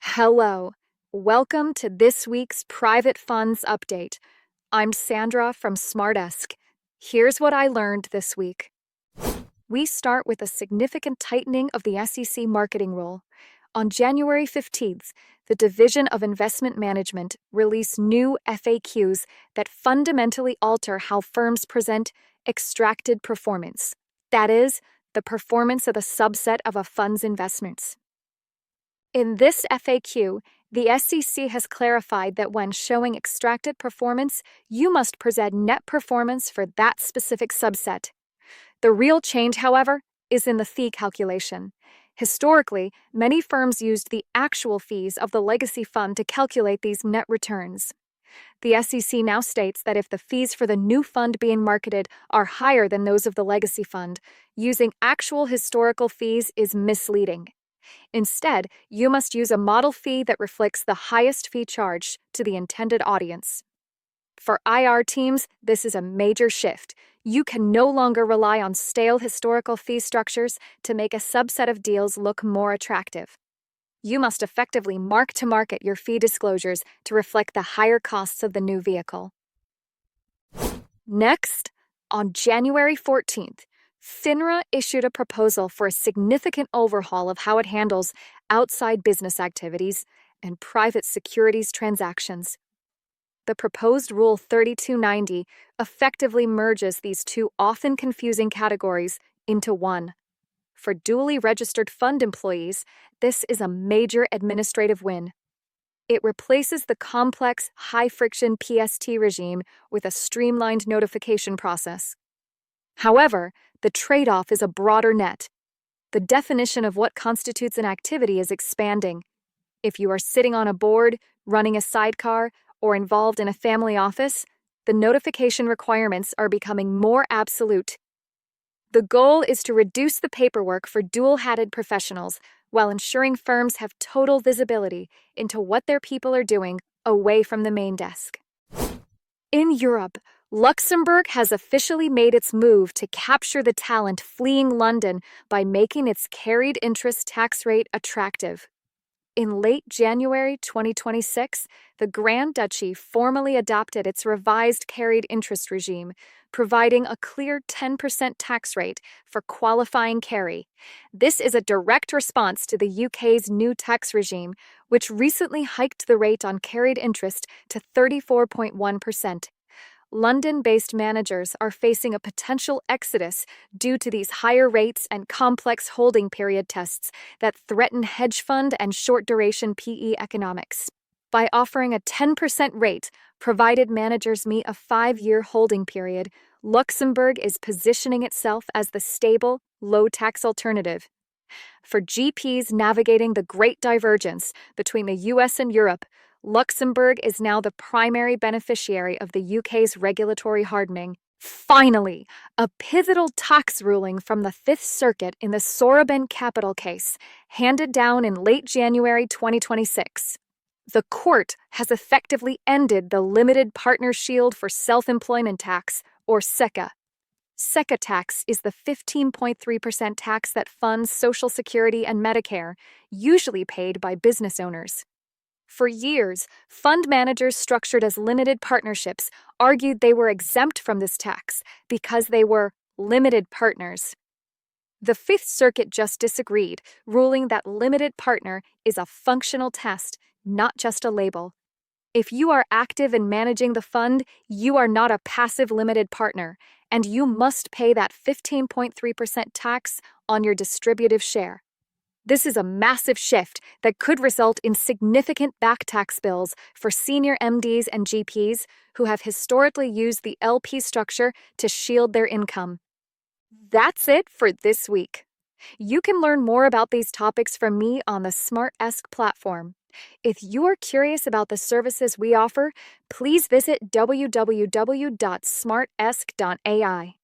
Hello. Welcome to this week's Private Funds Update. I'm Sandra from SmartEsq. Here's what I learned this week. We start with a significant tightening of the SEC marketing rule. On January 15th, the Division of Investment Management released new FAQs that fundamentally alter how firms present extracted performance. That is, the performance of the subset of a fund's investments. In this FAQ, the SEC has clarified that when showing extracted performance, you must present net performance for that specific subset. The real change, however, is in the fee calculation. Historically, many firms used the actual fees of the legacy fund to calculate these net returns. The SEC now states that if the fees for the new fund being marketed are higher than those of the legacy fund, using actual historical fees is misleading. Instead, you must use a model fee that reflects the highest fee charged to the intended audience. For IR teams, this is a major shift. You can no longer rely on stale historical fee structures to make a subset of deals look more attractive. You must effectively mark-to-market your fee disclosures to reflect the higher costs of the new vehicle. Next, on January 14th, FINRA issued a proposal for a significant overhaul of how it handles outside business activities and private securities transactions. The proposed Rule 3290 effectively merges these two often confusing categories into one. For duly registered fund employees, this is a major administrative win. It replaces the complex, high-friction PST regime with a streamlined notification process. However, the trade-off is a broader net. The definition of what constitutes an activity is expanding. If you are sitting on a board, running a sidecar, or involved in a family office, the notification requirements are becoming more absolute. The goal is to reduce the paperwork for dual-hatted professionals while ensuring firms have total visibility into what their people are doing away from the main desk. In Europe, Luxembourg has officially made its move to capture the talent fleeing London by making its carried interest tax rate attractive. In late January 2026, the Grand Duchy formally adopted its revised carried interest regime, providing a clear 10% tax rate for qualifying carry. This is a direct response to the UK's new tax regime, which recently hiked the rate on carried interest to 34.1%. London-based managers are facing a potential exodus due to these higher rates and complex holding period tests that threaten hedge fund and short-duration PE economics. By offering a 10% rate, provided managers meet a 5-year holding period, Luxembourg is positioning itself as the stable, low-tax alternative. For GPs navigating the great divergence between the US and Europe, Luxembourg is now the primary beneficiary of the UK's regulatory hardening. Finally, a pivotal tax ruling from the Fifth Circuit in the Sorabin capital case, handed down in late January 2026. The court has effectively ended the Limited Partner Shield for Self-Employment Tax, or SECA. SECA tax is the 15.3% tax that funds Social Security and Medicare, usually paid by business owners. For years, fund managers structured as limited partnerships argued they were exempt from this tax because they were limited partners. The Fifth Circuit just disagreed, ruling that limited partner is a functional test, not just a label. If you are active in managing the fund, you are not a passive limited partner, and you must pay that 15.3% tax on your distributive share. This is a massive shift that could result in significant back tax bills for senior MDs and GPs who have historically used the LP structure to shield their income. That's it for this week. You can learn more about these topics from me on the SmartEsq platform. If you are curious about the services we offer, please visit www.smartesq.ai.